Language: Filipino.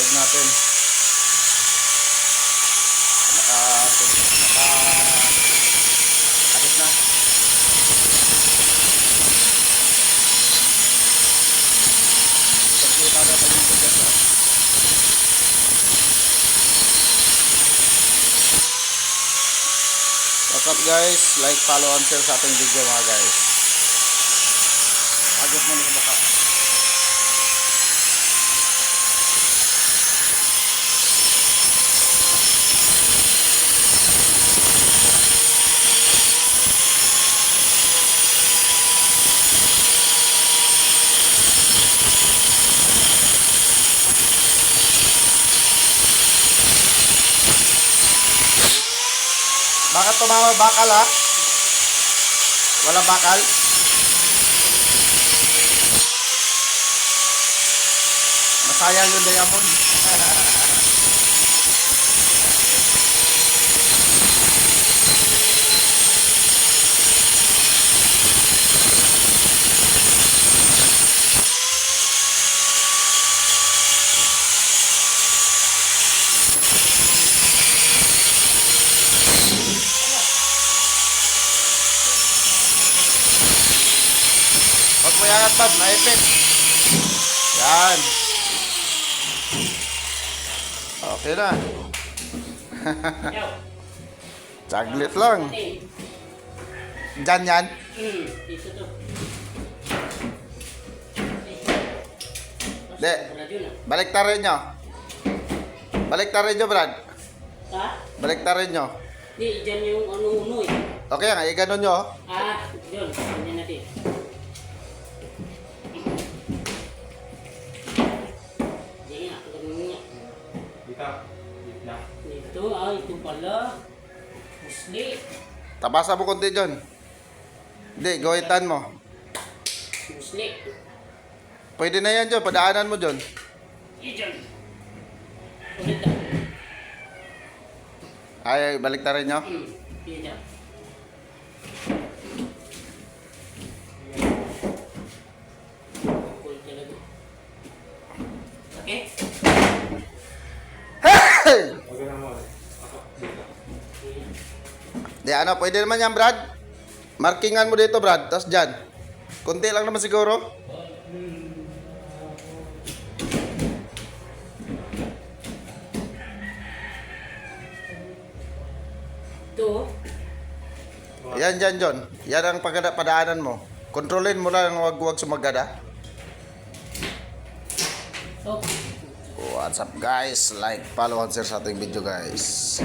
itlog natin. Nakakabit na. Pagkita na tayo yung bigas na. What's up guys? Like, follow, and share sa ating video mga guys. Agad mo na baka. Bakit tumama bakal ha? Walang bakal? Masayang yung diamond. Huwag mo yangat pad, maipit. Yan. Okay na. Saglit lang. Diyan yan. Dito to. De, balik rin nyo. Balik rin nyo, Brad. Ha? Balik rin nyo. Di, dyan yung ano-uno eh. Okay nga, i-ganon nyo. Ah, yun. Ganyan natin. Hindi nga, ganun nga. Dito, ito pala. Musli. Tabasa mo konti dyan. Hindi, gawitan mo. Musli. Pwede na yan dyan, padaanan mo dyan. Dyan. Ulit na. Ay, balik rin nyo. Dito. Cool talaga. Okay? Di ano, pwede naman yan, Brad. Markingan mo dito, Brad. Tapos dyan. Kunti lang naman siguro. Ito. Yan, dyan, John. Yan ang padaanan mo. Kontrolin mo lang, wag sumagada. Oh. What's up, guys? Like, follow, and share sa ating video, guys.